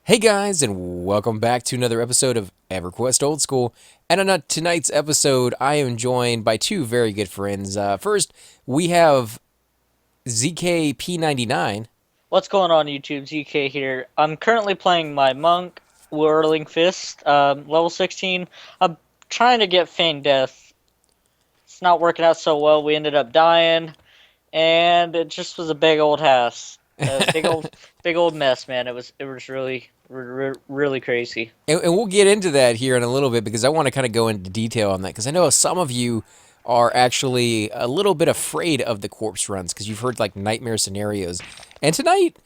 Hey guys, and welcome back to another episode of Everquest Old School. And on tonight's episode, I am joined by two very good friends. First, we have ZKP99. What's going on, YouTube? ZK here. I'm currently playing my monk, Whirling Fist, level 16. I'm trying to get Feign Death. It's not working out so well. We ended up dying, and it just was a big old house, big old mess, man. It was really crazy. And we'll get into that here in a little bit because I want to kind of go into detail on that because I know some of you are actually a little bit afraid of the corpse runs because you've heard like nightmare scenarios. And tonight,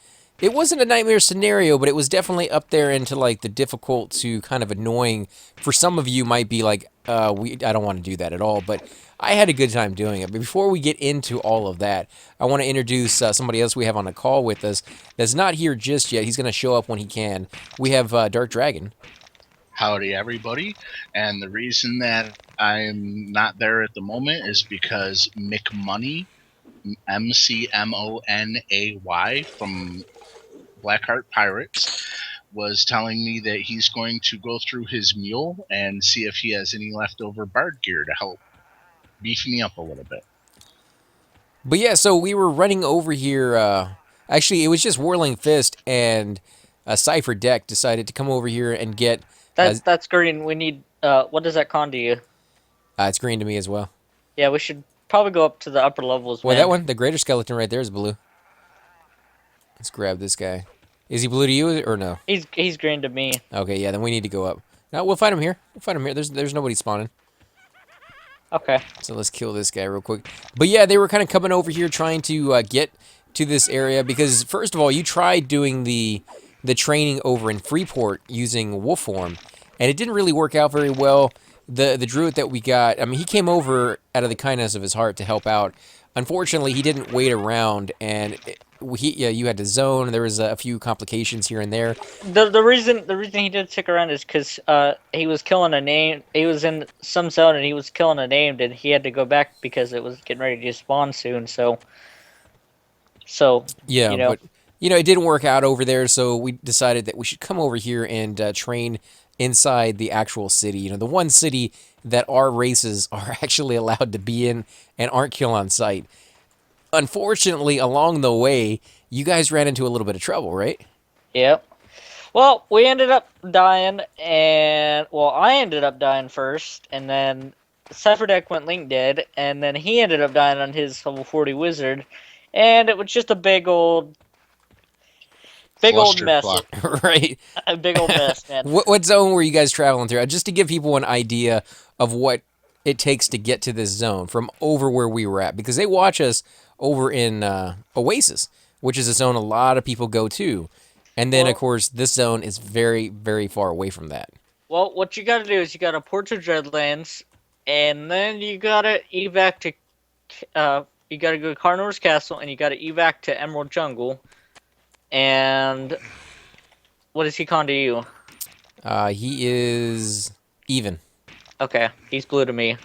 it wasn't a nightmare scenario, but it was definitely up there into like the difficult to kind of annoying. For some of you, might be like, I don't want to do that at all. But I had a good time doing it. But before we get into all of that, I want to introduce somebody else we have on the call with us that's not here just yet. He's going to show up when he can. We have Drk Dragn. Howdy, everybody. And the reason that I'm not there at the moment is because McMoney, McMonay from Blackheart Pirates, was telling me that he's going to go through his mule and see if he has any leftover bard gear to help beef me up a little bit. But yeah, so we were running over here. Actually, it was just Whirling Fist and Cypher Deck decided to come over here and get. That's green. We need. What does that con to you? It's green to me as well. Yeah, we should probably go up to the upper levels. Well, that one, the greater skeleton right there is blue. Let's grab this guy. Is he blue to you or no? He's green to me. Okay, yeah, then we need to go up. No, we'll find him here. We'll find him here. There's nobody spawning. Okay. So let's kill this guy real quick. But yeah, they were kind of coming over here trying to get to this area because first of all, you tried doing the training over in Freeport using wolf form, and it didn't really work out very well. The druid that we got, I mean, he came over out of the kindness of his heart to help out. Unfortunately, he didn't wait around, and you had to zone. There was a few complications here and there. The reason he didn't stick around is because he was killing a name. He was in some zone and he was killing a named, and he had to go back because it was getting ready to spawn soon. So yeah, you know. But it didn't work out over there. So we decided that we should come over here and train inside the actual city. The one city that our races are actually allowed to be in and aren't kill on sight. Unfortunately, along the way, you guys ran into a little bit of trouble, right? Yep. Well, we ended up dying, and I ended up dying first, and then Cypher Deck went Link dead, and then he ended up dying on his level 40 wizard, and it was just a big old mess. Right. A big old mess, man. What zone were you guys traveling through? Just to give people an idea of what it takes to get to this zone from over where we were at, because they watch us over in Oasis, which is a zone a lot of people go to. And then, of course, this zone is very, very far away from that. Well, what you gotta do is you gotta port to Dreadlands, and then you gotta evac to, you gotta go to Carnor's Castle, and you gotta evac to Emerald Jungle. And what is he con to you? He is even. Okay, he's blue to me.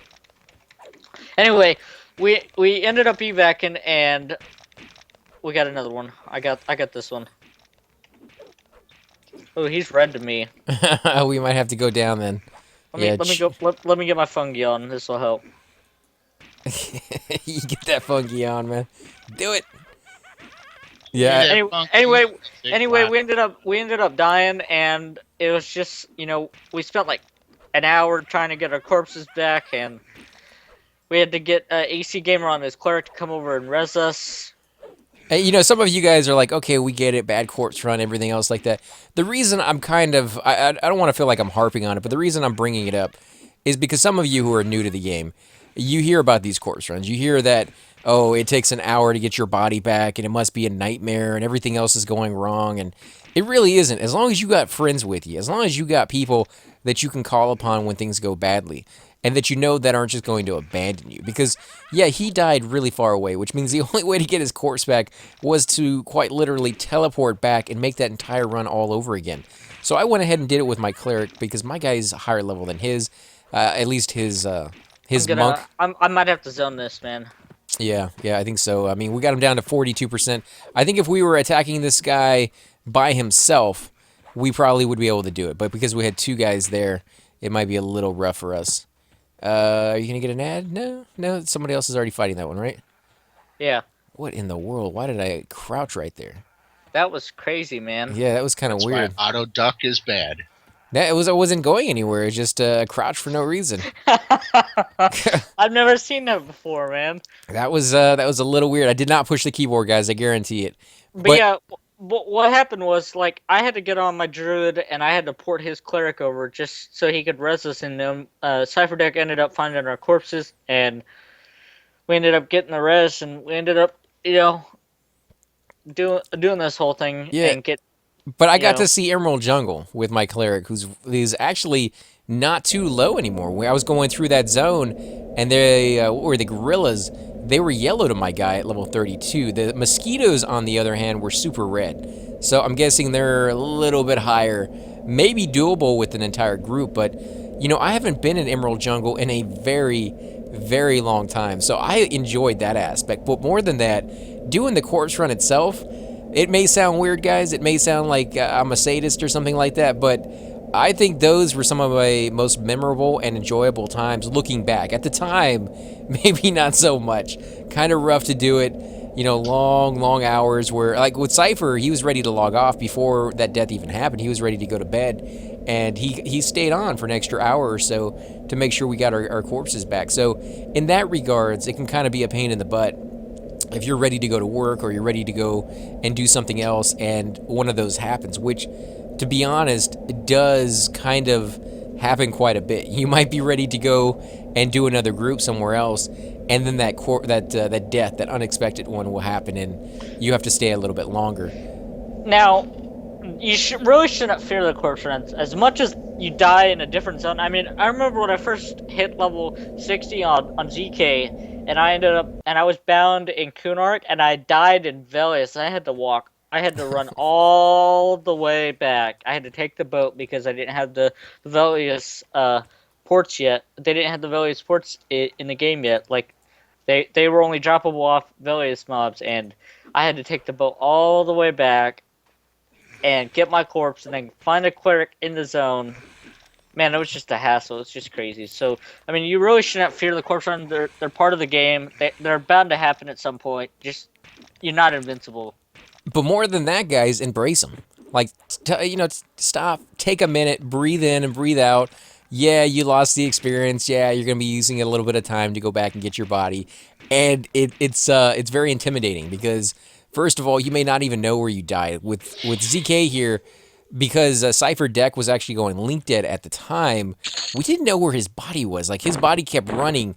Anyway, we ended up evacing, and we got another one. I got this one. Oh, he's red to me. We might have to go down then. Let me get my fungi on. This will help. You get that funky on, man. Do it. Yeah. Anyway, we ended up dying, and it was just we spent like an hour trying to get our corpses back, and we had to get AC Gamer on his cleric to come over and res us. And, some of you guys are like, okay, we get it, bad corpse run, everything else like that. The reason I'm kind of, I don't want to feel like I'm harping on it, but the reason I'm bringing it up is because some of you who are new to the game, you hear about these corpse runs. You hear that, oh, it takes an hour to get your body back, and it must be a nightmare, and everything else is going wrong, and it really isn't. As long as you got friends with you, as long as you got people that you can call upon when things go badly, and that that aren't just going to abandon you. Because, yeah, he died really far away, which means the only way to get his corpse back was to quite literally teleport back and make that entire run all over again. So I went ahead and did it with my cleric because my guy is a higher level than his, at least his monk. I might have to zone this, man. Yeah, I think so. I mean, we got him down to 42%. I think if we were attacking this guy by himself, we probably would be able to do it. But because we had two guys there, it might be a little rough for us. Are you gonna get an ad? No, no. Somebody else is already fighting that one, right? Yeah, What in the world? Why did I crouch right there? that was crazy, man. Yeah, that was kind of That's why weird. auto duck is bad. That it was. I wasn't going anywhere. It's just a crouch for no reason. I've never seen that before, man. That was a little weird. I did not push the keyboard, guys. I guarantee it. But yeah, what happened was like I had to get on my druid and I had to port his cleric over just so he could res us in them. Cypher Deck ended up finding our corpses and we ended up getting the res and we ended up doing this whole thing Yeah. and get. But I got to see Emerald Jungle with my cleric, who's actually not too low anymore. Where I was going through that zone, and they what were the gorillas? They were yellow to my guy at level 32. The mosquitoes, on the other hand, were super red. So I'm guessing they're a little bit higher, maybe doable with an entire group. But I haven't been in Emerald Jungle in a very, very long time, so I enjoyed that aspect. But more than that, doing the corpse run itself. It may sound weird, guys. It may sound like I'm a sadist or something like that, but I think those were some of my most memorable and enjoyable times looking back. At the time, maybe not so much. Kind of rough to do it, long, long hours where, like with Cypher, he was ready to log off before that death even happened. He was ready to go to bed, and he stayed on for an extra hour or so to make sure we got our corpses back. So in that regards, it can kind of be a pain in the butt if you're ready to go to work or you're ready to go and do something else and one of those happens, which, to be honest, does kind of happen quite a bit. You might be ready to go and do another group somewhere else, and then that death, that unexpected one, will happen, and you have to stay a little bit longer. Now, you really shouldn't fear the corpse runs as much as you die in a different zone. I mean, I remember when I first hit level 60 on ZK, and I was bound in Kunark, and I died in Velius. I had to run all the way back. I had to take the boat because I didn't have the Velius ports yet. They didn't have the Velius ports in the game yet. Like, they were only droppable off Velius mobs, and I had to take the boat all the way back and get my corpse and then find a cleric in the zone. Man, it was just a hassle. It's just crazy. So, I mean, you really shouldn't fear the corpse run. They're part of the game. They're bound to happen at some point. Just, you're not invincible. But more than that, guys, embrace them. Like, stop, take a minute, breathe in and breathe out. Yeah, you lost the experience. Yeah, you're gonna be using a little bit of time to go back and get your body, and it's very intimidating because, first of all, you may not even know where you died. With ZK here, because Cypher Deck was actually going Link Dead at the time, we didn't know where his body was. Like, his body kept running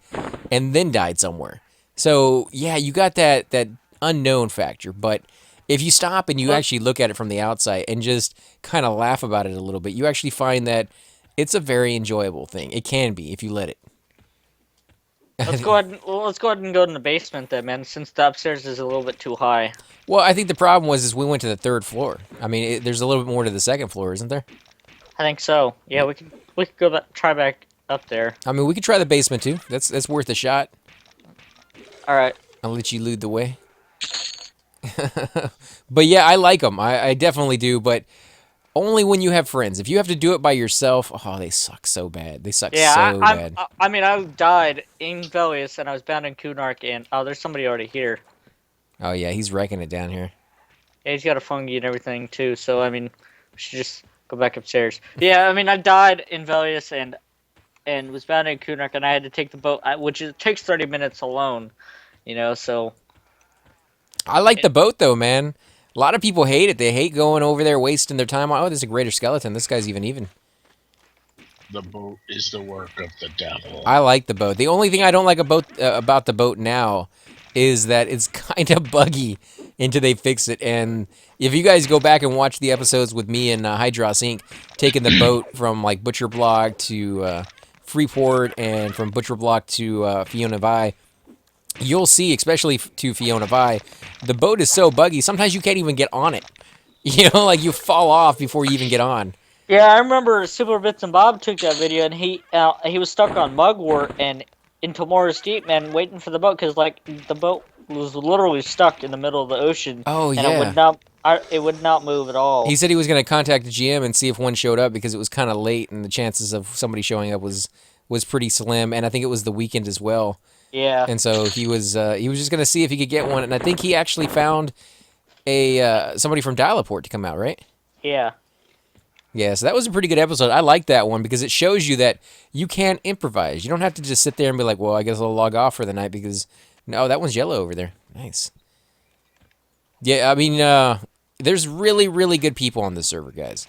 and then died somewhere. So, yeah, you got that unknown factor. But if you stop and you actually look at it from the outside and just kind of laugh about it a little bit, you actually find that it's a very enjoyable thing. It can be if you let it. Let's go ahead and go in the basement then, man, since the upstairs is a little bit too high. Well, I think the problem was we went to the third floor. I mean, there's a little bit more to the second floor, isn't there? I think so. Yeah, we could go try back up there. I mean, we could try the basement too. That's worth a shot. All right. I'll let you lead the way. But yeah, I like them. I definitely do, but only when you have friends. If you have to do it by yourself, oh, they suck so bad. They suck so bad. I mean, I died in Velius, and I was bound in Kunark, and there's somebody already here. Oh yeah, he's wrecking it down here. Yeah, he's got a fungi and everything too. So I mean, we should just go back upstairs. Yeah, I mean, I died in Velius and was bound in Kunark, and I had to take the boat, which takes 30 minutes alone. So. I like the boat though, man. A lot of people hate it. They hate going over there, wasting their time. Oh, there's a greater skeleton. This guy's even. The boat is the work of the devil. I like the boat. The only thing I don't like about the boat now is that it's kind of buggy until they fix it. And if you guys go back and watch the episodes with me and Hydros Inc. taking the boat from like Butcher Block to Freeport and from Butcher Block to Fiona Vi, you'll see, especially to Fiona Vi, the boat is so buggy, sometimes you can't even get on it. Like you fall off before you even get on. Yeah, I remember Super Bits and Bob took that video, and he was stuck on Mugwort and in Tomorrow's Deep, man, waiting for the boat, because, like, the boat was literally stuck in the middle of the ocean. Oh, and yeah. It would not move at all. He said he was going to contact the GM and see if one showed up because it was kind of late and the chances of somebody showing up was pretty slim. And I think it was the weekend as well. Yeah. And so he was just going to see if he could get one. And I think he actually found a somebody from Dialaport to come out, right? Yeah. Yeah, so that was a pretty good episode. I like that one because it shows you that you can improvise. You don't have to just sit there and be like, well, I guess I'll log off for the night because, no, that one's yellow over there. Nice. Yeah, I mean, there's really, really good people on this server, guys.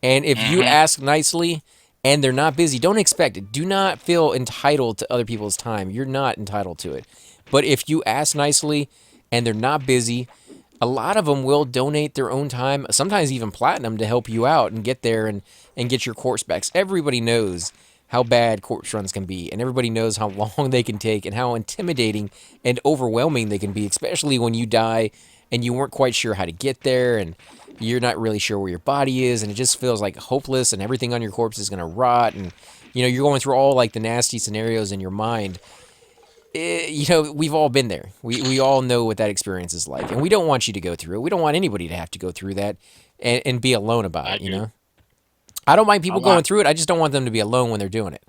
And if you ask nicely and they're not busy, don't expect it. Do not feel entitled to other people's time. You're not entitled to it. But if you ask nicely and they're not busy, a lot of them will donate their own time, sometimes even platinum, to help you out and get there and get your corpse backs. Everybody knows how bad corpse runs can be, and everybody knows how long they can take and how intimidating and overwhelming they can be, especially when you die and you weren't quite sure how to get there and you're not really sure where your body is, and it just feels like hopeless and everything on your corpse is going to rot, and you're going through all like the nasty scenarios in your mind. We've all been there. We all know what that experience is like, and we don't want you to go through it. We don't want anybody to have to go through that and be alone about it, I don't mind people going through it. I just don't want them to be alone when they're doing it.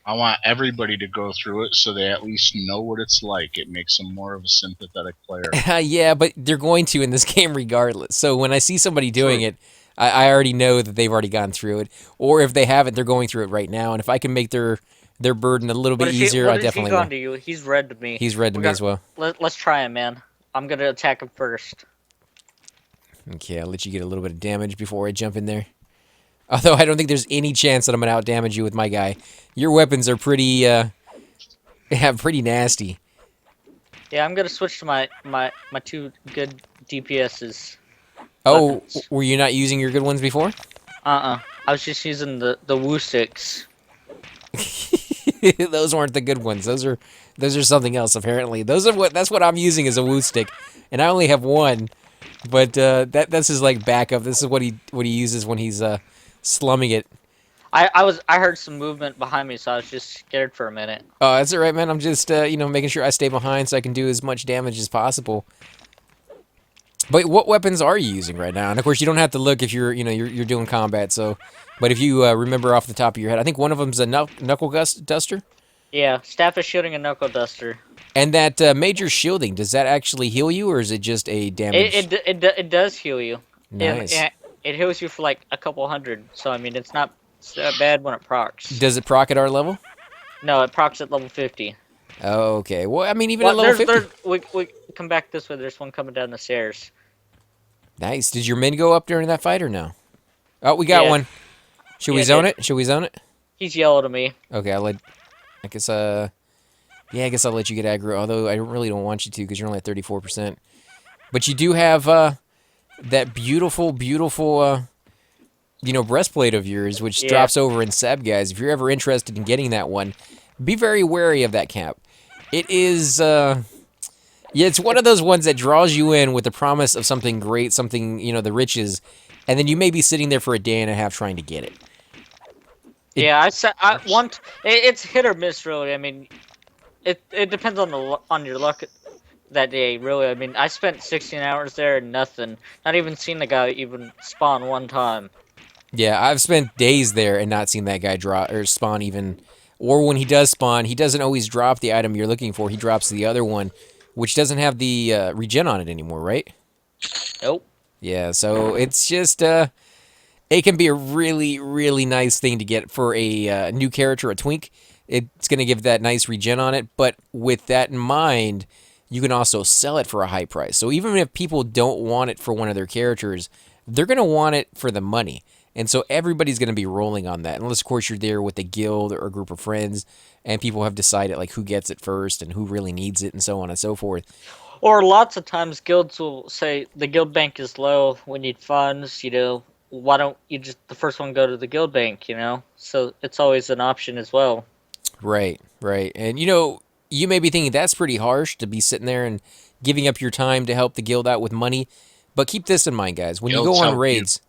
I want everybody to go through it so they at least know what it's like. It makes them more of a sympathetic player. Yeah, but they're going to in this game regardless. So when I see somebody doing it, I already know that they've already gone through it. Or if they haven't, they're going through it right now. And if I can make their burden a little bit easier, I definitely will. What has he gone to you? He's red to me. He's red to me as well. Let's try him, man. I'm going to attack him first. Okay, I'll let you get a little bit of damage before I jump in there. Although I don't think there's any chance that I'm going to out-damage you with my guy. Your weapons are pretty nasty. Yeah, I'm going to switch to my two good DPSs. Oh, weapons. Were you not using your good ones before? I was just using the Woo sticks. Those weren't the good ones. Those are something else apparently. That's what I'm using as a Woo stick, and I only have one. But that's his like backup. This is what he uses when he's slumming it. I heard some movement behind me, so I was just scared for a minute. Oh, that's all right, man. I'm just making sure I stay behind so I can do as much damage as possible. But what weapons are you using right now? And of course, you don't have to look if you're doing combat. So, but if you remember off the top of your head, I think one of them's a knuckle duster. Yeah, staff is shooting a knuckle duster. And that major shielding, does that actually heal you, or is it just a damage? It does heal you. Nice. It heals you for like a couple hundred. So I mean, it's not that bad when it procs. Does it proc at our level? No, it procs at level 50. Oh, okay. Well, I mean, even at level 50. We come back this way. There's one coming down the stairs. Nice. Did your men go up during that fight or no? Oh, we got one. Should we zone it? Should we zone it? He's yellow to me. Okay, I guess I'll let you get aggro, although I really don't want you to because you're only at 34%. But you do have that beautiful, breastplate of yours, which drops over in Seb, guys. If you're ever interested in getting that one, be very wary of that cap. It is, it's one of those ones that draws you in with the promise of something great, something, the riches, and then you may be sitting there for a day and a half trying to get it. It's hit or miss, really. I mean, it depends on your luck that day, really. I mean, I spent 16 hours there and nothing. Not even seen the guy even spawn one time. Yeah, I've spent days there and not seen that guy drop or spawn even. Or when he does spawn, he doesn't always drop the item you're looking for. He drops the other one, which doesn't have the regen on it anymore, right? Nope. Yeah, so it's just it can be a really, really nice thing to get for a new character, a twink. It's going to give that nice regen on it, but with that in mind, you can also sell it for a high price. So even if people don't want it for one of their characters, they're going to want it for the money. And so everybody's going to be rolling on that, unless, of course, you're there with a guild or a group of friends, and people have decided like who gets it first and who really needs it and so on and so forth. Or lots of times guilds will say the guild bank is low, we need funds, why don't you just the first one go to the guild bank, So it's always an option as well. Right. And you may be thinking that's pretty harsh to be sitting there and giving up your time to help the guild out with money, but keep this in mind, guys. When you go on raids,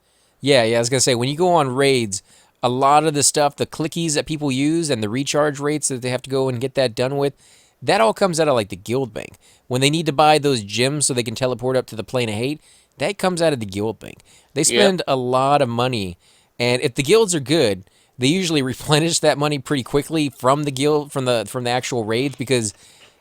I was going to say, when you go on raids, a lot of the stuff, the clickies that people use and the recharge rates that they have to go and get that done with, that all comes out of like the guild bank. When they need to buy those gems so they can teleport up to the plane of hate, that comes out of the guild thing. They Yep. spend a lot of money, and if the guilds are good, they usually replenish that money pretty quickly from the guild, from the actual raids. Because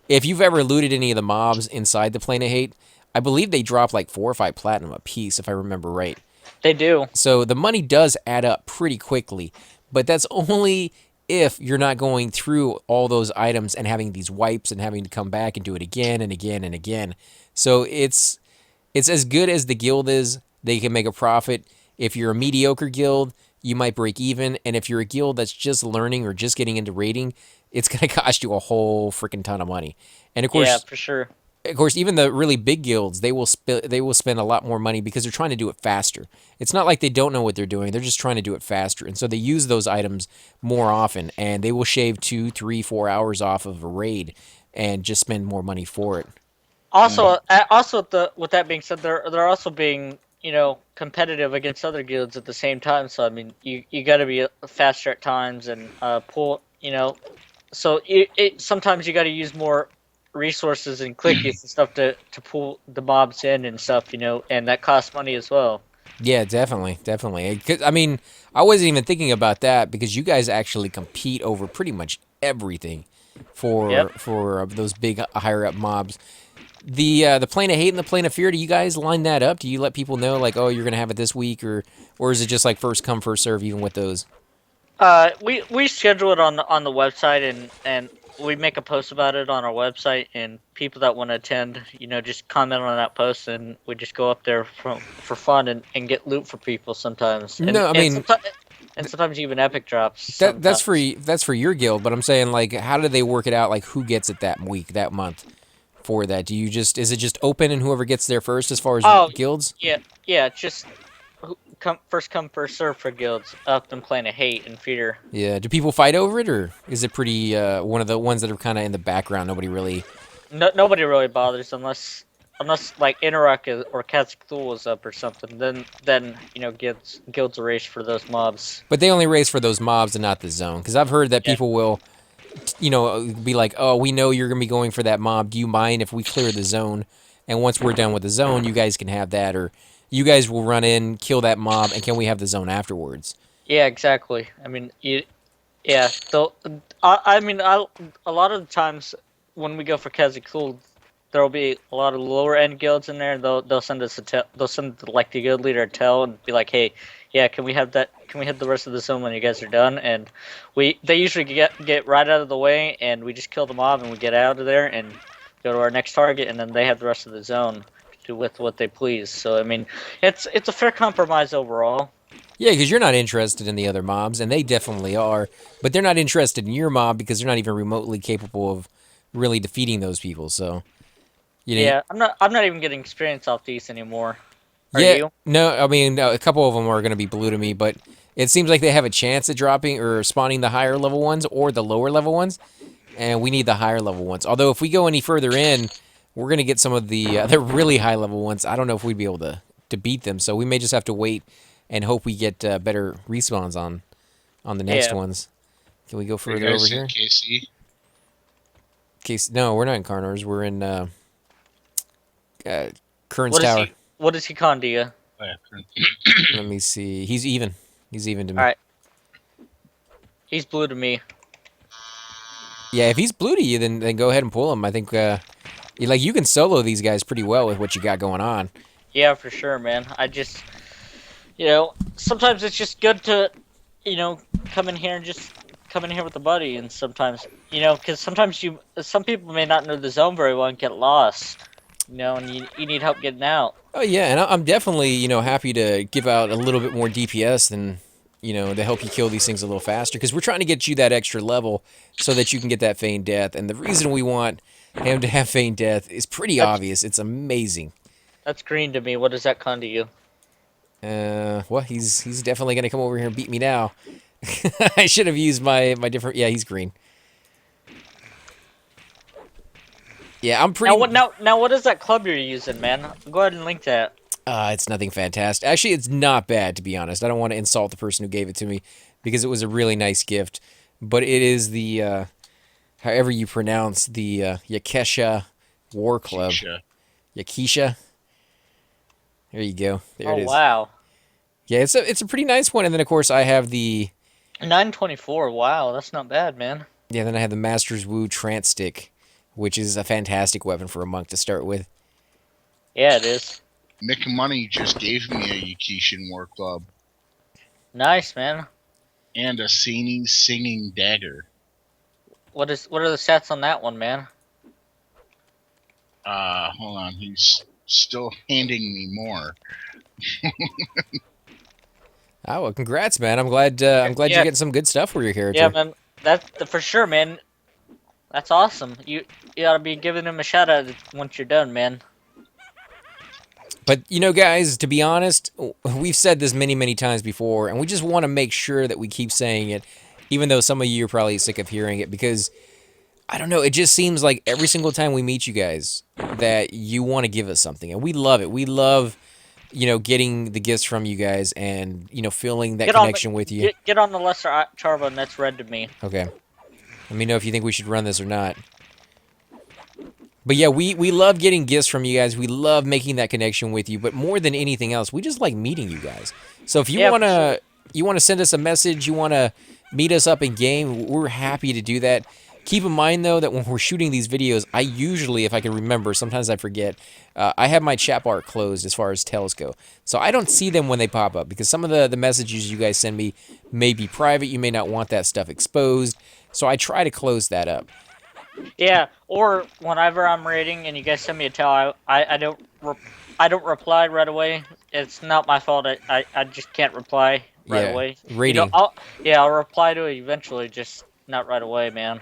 if you've ever looted any of the mobs inside the Plane of Hate, I believe they drop like 4 or 5 platinum a piece, if I remember right. They do. So the money does add up pretty quickly, but that's only if you're not going through all those items and having these wipes and having to come back and do it again and again and again. So it's as good as the guild is. They can make a profit. If you're a mediocre guild, you might break even, and if you're a guild that's just learning or just getting into raiding, it's going to cost you a whole freaking ton of money. And Yeah, for sure. of course, even the really big guilds, they will spend a lot more money because they're trying to do it faster. It's not like they don't know what they're doing; they're just trying to do it faster, and so they use those items more often, and they will shave 2, 3, 4 hours off of a raid, and just spend more money for it. Also, with that being said, they're also being competitive against other guilds at the same time. So I mean, you got to be faster at times and pull. So sometimes you got to use more resources and clickies and stuff to pull the mobs in and stuff. And that costs money as well. Yeah, definitely, definitely. 'Cause, I mean, I wasn't even thinking about that because you guys actually compete over pretty much everything for Yep. those big higher up mobs. The Plane of Hate and the Plane of Fear, do you guys line that up? Do you let people know like, oh, you're gonna have it this week, or is it just like first come first serve even with those? We schedule it on the website and we make a post about it on our website, and people that want to attend, just comment on that post, and we just go up there for fun and get loot for people sometimes. No, I mean, and sometimes even epic drops. that's for sometimes. that's for your guild, but I'm saying like, how do they work it out? Like, who gets it that week, that month for that? Do you just is it just open and whoever gets there first as far as Oh, guilds? yeah, just come first serve for guilds up and playing a hate and fear. Yeah. Do people fight over it, or is it pretty one of the ones that are kind of in the background? Nobody really. No, nobody really bothers unless like Interrock or Kazakhstan is up or something. Then guilds are race for those mobs. But they only race for those mobs and not the zone. Because I've heard that Yeah. people will, be like, oh, we know you're gonna be going for that mob. Do you mind if we clear the zone? And once we're done with the zone, you guys can have that, or you guys will run in, kill that mob, and can we have the zone afterwards? Yeah, exactly. I mean, yeah. A lot of the times when we go for Kazakhstan, there will be a lot of lower end guilds in there. They'll send us they'll send like the guild leader a tell and be like, hey, yeah, can we have that? Can we hit the rest of the zone when you guys are done? And they usually get right out of the way, and we just kill the mob and we get out of there and go to our next target, and then they have the rest of the zone to do with what they please. So I mean, it's a fair compromise overall. Yeah, because you're not interested in the other mobs, and they definitely are. But they're not interested in your mob because they're not even remotely capable of really defeating those people. So, Yeah, I'm not even getting experience off these anymore. Are yeah, you? no, I mean, no, a couple of them are going to be blue to me, but it seems like they have a chance at dropping or spawning the higher level ones or the lower level ones, and we need the higher level ones. Although if we go any further in, we're going to get some of the really high level ones. I don't know if we'd be able to beat them, so we may just have to wait and hope we get better respawns on the next Yeah. ones. Can we go You further guys over in here? KC? Case, no, we're not in Carnors. We're in Kurns What is Tower. what is he con to you? Oh, yeah, Kurns. Let me see. He's even. He's even to me. All right. He's blue to me. Yeah, if he's blue to you, then go ahead and pull him. I think you can solo these guys pretty well with what you got going on. Yeah, for sure, man. I just, sometimes it's just good to, come in here and just come in here with a buddy, and sometimes, because sometimes some people may not know the zone very well and get lost, and you need help getting out. Oh yeah, and I'm definitely happy to give out a little bit more DPS than to help you kill these things a little faster because we're trying to get you that extra level so that you can get that feigned death. And the reason we want him to have feigned death is pretty obvious. It's amazing. That's green to me. What does that con to you? Well, he's definitely gonna come over here and beat me now. I should have used my different. Yeah, he's green. Yeah, I'm pretty. Now what is that club you're using, man? Go ahead and link that. It's nothing fantastic. Actually, it's not bad, to be honest. I don't want to insult the person who gave it to me because it was a really nice gift. But it is the, however you pronounce the Yakesha War Club. Keisha. Yakesha. There you go. There Oh it is. wow. Yeah, it's a pretty nice one. And then of course I have the 924. Wow, that's not bad, man. yeah. Then I have the Master's Wu Trance Stick, which is a fantastic weapon for a monk to start with. Yeah, it is. Mick Money just gave me a Yakishan War Club Nice, man. and a Sini Singing Dagger. What are the stats on that one, man? Hold on, he's still handing me more. Oh well, congrats, man. I'm glad Yeah. you're getting some good stuff for your character. Yeah, man. That's for sure, man. That's awesome. You ought to be giving him a shout out once you're done, man. But you know, guys, to be honest, we've said this many, many times before, and we just want to make sure that we keep saying it, even though some of you are probably sick of hearing it, because I don't know, it just seems like every single time we meet you guys that you want to give us something, and we love it. We love, getting the gifts from you guys, and feeling that connection with you. Get on the lesser Charva, and that's read to me. Okay, let me know if you think we should run this or not. But yeah, we love getting gifts from you guys. We love making that connection with you. But more than anything else, we just like meeting you guys. So if you Yeah, wanna send us a message, you wanna meet us up in game, we're happy to do that. Keep in mind though that when we're shooting these videos, I usually, if I can remember, sometimes I forget, I have my chat bar closed as far as tells go. So I don't see them when they pop up because some of the messages you guys send me may be private. You may not want that stuff exposed. So I try to close that up. Yeah, or whenever I'm raiding and you guys send me a tell, I don't reply right away. It's not my fault. I just can't reply right Yeah, away. raiding. I'll reply to it eventually, just not right away, man.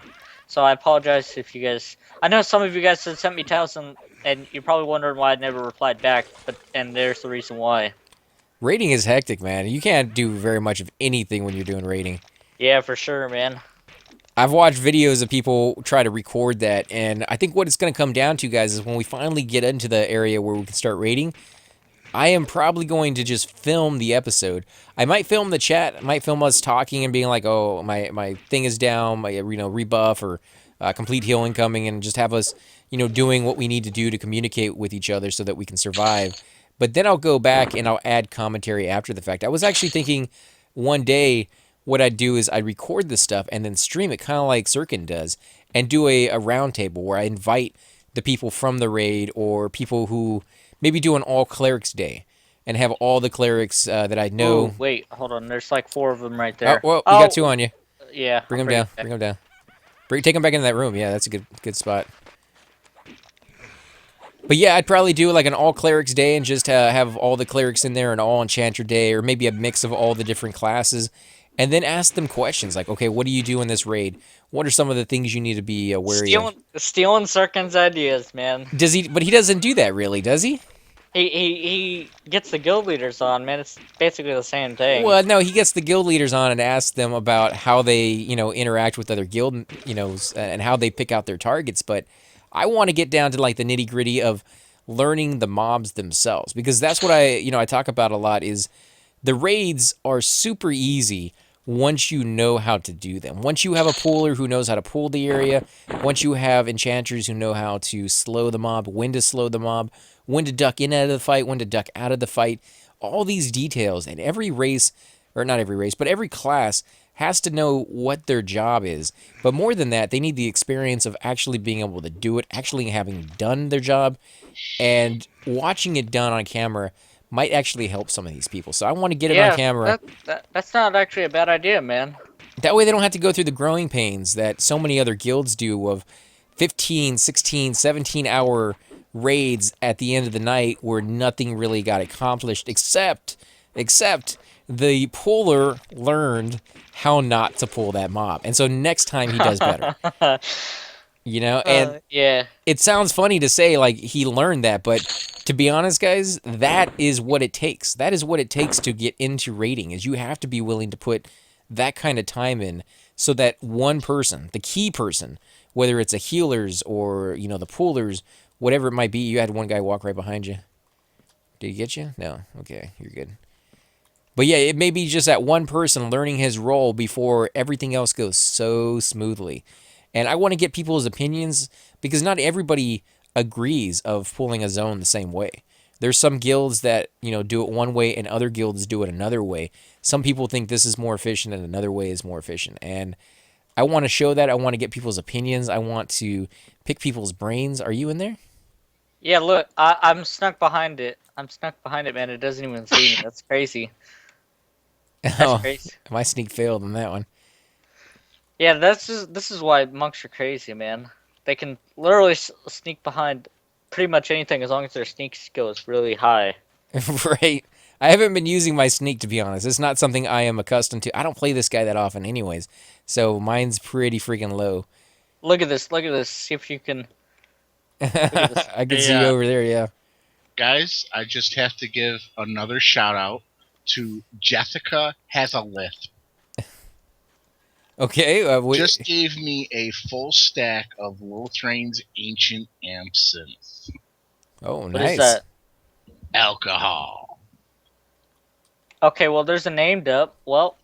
So I apologize if you guys. I know some of you guys have sent me tells and you're probably wondering why I never replied back, and there's the reason why. Rating is hectic, man. You can't do very much of anything when you're doing rating. Yeah, for sure, man. I've watched videos of people try to record that, and I think what it's going to come down to, guys, is when we finally get into the area where we can start rating, I am probably going to just film the episode. I might film the chat, I might film us talking and being like, oh, my thing is down, my rebuff or complete heal incoming, and just have us, doing what we need to do to communicate with each other so that we can survive. But then I'll go back and I'll add commentary after the fact. I was actually thinking one day what I'd do is I'd record this stuff and then stream it kind of like Sirkin does and do a round table where I invite the people from the raid or people who maybe do an all clerics day and have all the clerics that I know. Ooh, wait, hold on. There's like 4 of them right Oh, there. well, you got 2 on you. Yeah. Bring them down. Bring them down. Take them back into that room. Yeah, that's a good spot. But yeah, I'd probably do like an all clerics day and just have all the clerics in there, an all enchanter day, or maybe a mix of all the different classes. And then ask them questions like, okay, what do you do in this raid? What are some of the things you need to be wary of? Stealing Sirkin's ideas, man. Does he? But he doesn't do that really, does he? He gets the guild leaders on, man. It's basically the same thing. Well, no, he gets the guild leaders on and asks them about how they, interact with other guild, and how they pick out their targets. But I want to get down to like the nitty gritty of learning the mobs themselves because that's what I talk about a lot is the raids are super easy once you know how to do them. Once you have a pooler who knows how to pool the area, once you have enchanters who know how to slow the mob, when to slow the mob, when to duck in out of the fight, when to duck out of the fight, all these details, and every race, or not every race, but every class has to know what their job is. But more than that, they need the experience of actually being able to do it, actually having done their job, and watching it done on camera might actually help some of these people. So I want to get it on camera. That's not actually a bad idea, man. That way they don't have to go through the growing pains that so many other guilds do of 15, 16, 17-hour raids at the end of the night where nothing really got accomplished except the puller learned how not to pull that mob. And so next time he does better. And yeah. It sounds funny to say like he learned that, but to be honest, guys, that is what it takes. That is what it takes to get into raiding is you have to be willing to put that kind of time in so that one person, the key person, whether it's a healers or, the pullers, whatever it might be, you had one guy walk right behind you. Did he get you? No. Okay, you're good. But yeah, it may be just that one person learning his role before everything else goes so smoothly. And I want to get people's opinions because not everybody agrees of pulling a zone the same way. There's some guilds that, you know, do it one way and other guilds do it another way. Some people think this is more efficient and another way is more efficient. And I want to show that. I want to get people's opinions. I want to pick people's brains. Are you in there? Yeah, look, I'm snuck behind it. I'm snuck behind it, man. It doesn't even see me. That's crazy. That's Oh, crazy. my sneak failed on that one. Yeah, this is why monks are crazy, man. They can literally sneak behind pretty much anything as long as their sneak skill is really high. Right. I haven't been using my sneak, to be honest. It's not something I am accustomed to. I don't play this guy that often anyways. So mine's pretty freaking low. Look at this. Look at this. See if you can. Look at this. I can see you over there, yeah. Guys, I just have to give another shout out to Jessica Has a Lisp. Okay. Just gave me a full stack of Lothrain's Ancient Absinthe. Oh, What nice. is that? Alcohol. Okay, well, there's a named up. Well,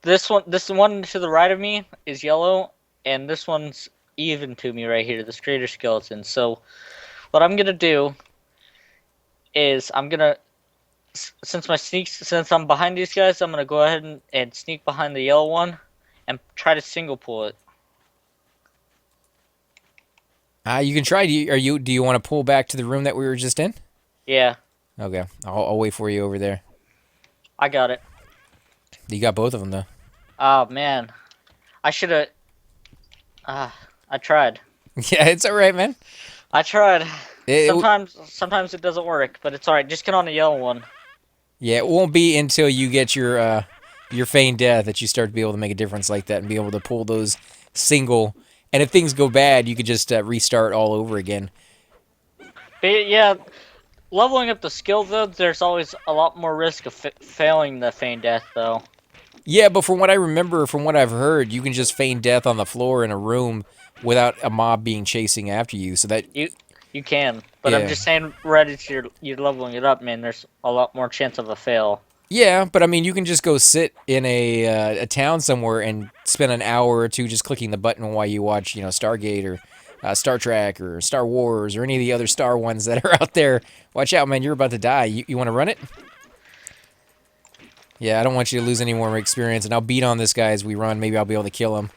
this one to the right of me is yellow, and this one's even to me right here, this greater skeleton. So, what I'm gonna do is since I'm behind these guys, I'm gonna go ahead and sneak behind the yellow one and try to single pull it. You can try. Do you want to pull back to the room that we were just in? Yeah, Okay. I'll wait for you over there. I got it. You got both of them, though. Oh man, I should have. I tried. Yeah, it's all right, man. I tried. It- Sometimes it doesn't work, but it's alright. Just get on the yellow one. Yeah, it won't be until you get your feigned death that you start to be able to make a difference like that and be able to pull those single. And if things go bad, you could just restart all over again. But yeah, leveling up the skill though, there's always a lot more risk of failing the feign death though. Yeah, but from what I remember, from what I've heard, you can just feign death on the floor in a room without a mob being chasing after you. So that You can, but Yeah. I'm just saying, right as you're leveling it up, man, there's a lot more chance of a fail. yeah, but I mean, you can just go sit in a town somewhere and spend an hour or two just clicking the button while you watch, you know, Stargate or Star Trek or Star Wars or any of the other Star ones that are out there. Watch out, man! You're about to die. You want to run it? Yeah, I don't want you to lose any more experience, and I'll beat on this guy as we run. Maybe I'll be able to kill him.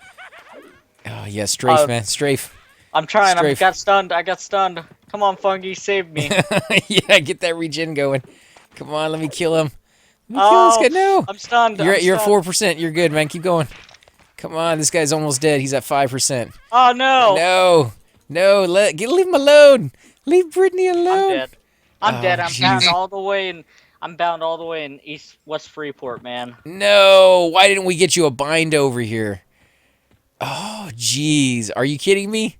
Oh yeah, strafe, man, strafe. I'm trying. Strafe. I got stunned. Come on, Fungi, save me. Yeah, get that regen going. Come on, let me kill him. Let me kill Oh, this guy. No, I'm stunned. you're I'm at 4%. You're good, man. Keep going. Come on, this guy's almost dead. He's at 5%. Oh no! No, leave him alone. Leave Brittany alone. I'm dead. I'm dead. I'm jeez. bound all the way in West Freeport, man. No, why didn't we get you a bind over here? Oh, jeez. Are you kidding me?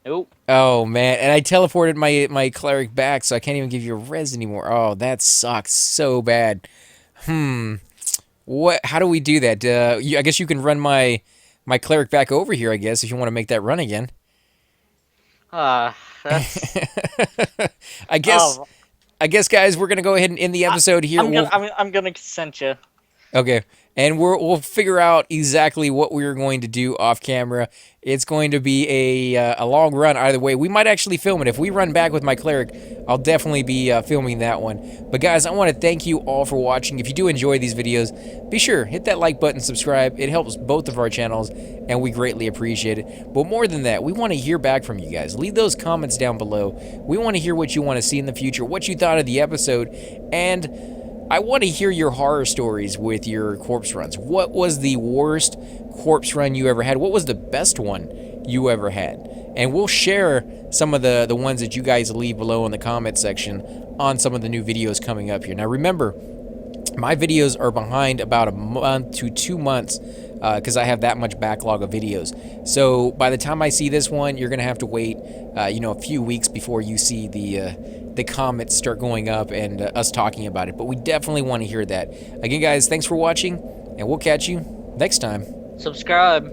Nope. Oh, man. And I teleported my cleric back, so I can't even give you a res anymore. Oh, that sucks so bad. What? How do we do that? I guess you can run my cleric back over here, I guess, if you want to make that run again. That's. I guess, Oh, guys, we're going to go ahead and end the episode here. I'm gonna send you. Okay, and we'll figure out exactly what we're going to do off camera. It's going to be a long run either way. We might actually film it. If we run back with my cleric, I'll definitely be filming that one. But guys, I want to thank you all for watching. If you do enjoy these videos, be sure, hit that like button, subscribe. It helps both of our channels, and we greatly appreciate it. But more than that, we want to hear back from you guys. Leave those comments down below. We want to hear what you want to see in the future, what you thought of the episode, and I want to hear your horror stories with your corpse runs. What was the worst corpse run you ever had? What was the best one you ever had? And we'll share some of the ones that you guys leave below in the comment section on some of the new videos coming up here. Now remember, my videos are behind about a month to 2 months because I have that much backlog of videos. So by the time I see this one, you're going to have to wait a few weeks before you see the comments start going up and us talking about it. But we definitely want to hear that. Again, guys, thanks for watching, and we'll catch you next time. Subscribe.